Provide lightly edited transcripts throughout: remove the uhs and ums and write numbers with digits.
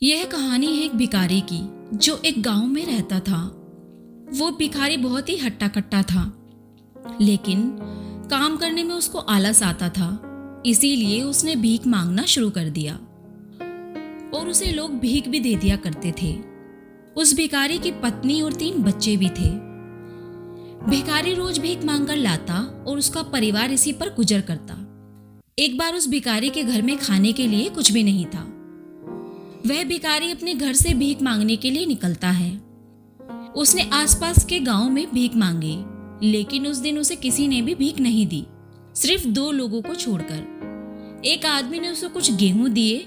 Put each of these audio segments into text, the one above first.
यह कहानी है एक भिखारी की जो एक गांव में रहता था। वो भिखारी बहुत ही हट्टा कट्टा था, लेकिन काम करने में उसको आलस आता था। इसीलिए उसने भीख मांगना शुरू कर दिया और उसे लोग भीख भी दे दिया करते थे। उस भिखारी की पत्नी और 3 बच्चे भी थे। भिखारी रोज भीख मांगकर लाता और उसका परिवार इसी पर गुजर करता। एक बार उस भिखारी के घर में खाने के लिए कुछ भी नहीं था। वह भिखारी अपने घर से भीख मांगने के लिए निकलता है। उसने आसपास के गांव में भीख मांगी, लेकिन उस दिन उसे किसी ने भी भीख नहीं दी, सिर्फ 2 लोगों को छोड़कर। एक आदमी ने उसे कुछ गेहूं दिए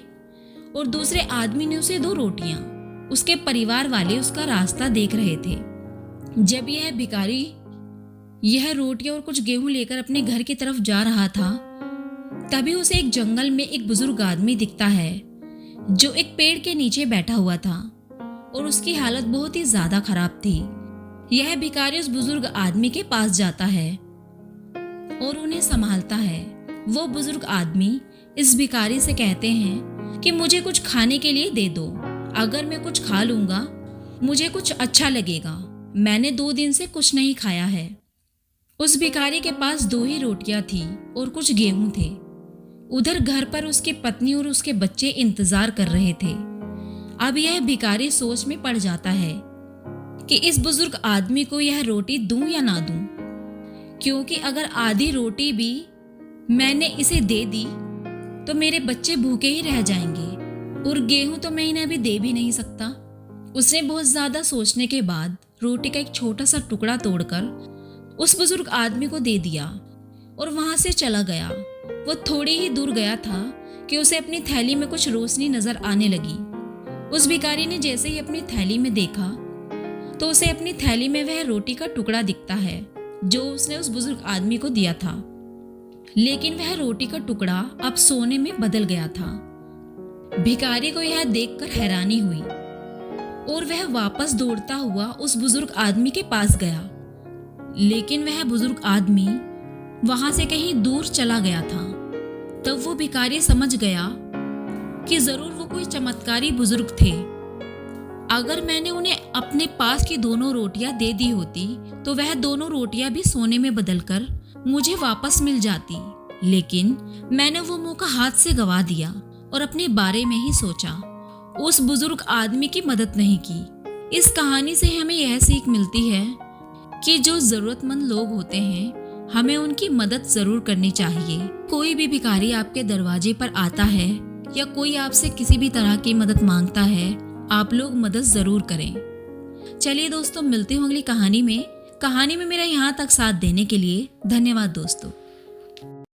और दूसरे आदमी ने उसे 2 रोटियां। उसके परिवार वाले उसका रास्ता देख रहे थे। जब यह भिखारी यह रोटियां और कुछ गेहूं लेकर अपने घर की तरफ जा रहा था, तभी उसे एक जंगल में एक बुजुर्ग आदमी दिखता है जो एक पेड़ के नीचे बैठा हुआ था और उसकी हालत बहुत ही ज्यादा खराब थी। यह भिखारी उस बुजुर्ग आदमी के पास जाता है और उन्हें संभालता है। वो बुजुर्ग आदमी इस भिखारी से कहते हैं कि मुझे कुछ खाने के लिए दे दो। अगर मैं कुछ खा लूंगा मुझे कुछ अच्छा लगेगा। मैंने 2 दिन से कुछ नहीं खाया है। उस भिखारी के पास 2 ही रोटियां थी और कुछ गेहूं थे। उधर घर पर उसकी पत्नी और उसके बच्चे इंतजार कर रहे थे। अब यह भिखारी सोच में पड़ जाता है कि इस बुजुर्ग आदमी को यह रोटी दूं या ना दूं, क्योंकि अगर आधी रोटी भी मैंने इसे दे दी तो मेरे बच्चे भूखे ही रह जाएंगे और गेहूं तो मैं इन्हें अभी दे भी नहीं सकता। उसने बहुत ज्यादा सोचने के बाद रोटी का एक छोटा सा टुकड़ा तोड़कर उस बुजुर्ग आदमी को दे दिया और वहां से चला गया। वो थोड़ी ही दूर गया था कि उसे अपनी थैली में कुछ रोशनी नजर आने लगी। उस भिखारी ने जैसे ही अपनी थैली में देखा तो उसे अपनी थैली में वह रोटी का टुकड़ा दिखता है जो उसने उस बुजुर्ग आदमी को दिया था, लेकिन वह रोटी का टुकड़ा अब सोने में बदल गया था। भिखारी को यह देखकर हैरानी हुई और वह वापस दौड़ता हुआ उस बुजुर्ग आदमी के पास गया, लेकिन वह बुजुर्ग आदमी वहां से कहीं दूर चला गया था। तब वो भिखारी समझ गया कि जरूर वो कोई चमत्कारी बुजुर्ग थे। अगर मैंने उन्हें अपने पास की दोनों रोटियां दे दी होती तो वह दोनों रोटियां भी सोने में बदलकर मुझे वापस मिल जाती, लेकिन मैंने वो मौका हाथ से गवा दिया और अपने बारे में ही सोचा। उस बुजुर्ग आदमी की मदद नहीं की। इस कहानी से हमें यह सीख मिलती है कि जो जरूरतमंद लोग होते हैं हमें उनकी मदद जरूर करनी चाहिए। कोई भी भिखारी आपके दरवाजे पर आता है या कोई आपसे किसी भी तरह की मदद मांगता है, आप लोग मदद जरूर करें। चलिए दोस्तों, मिलते हैं अगली कहानी में। मेरा यहाँ तक साथ देने के लिए धन्यवाद दोस्तों।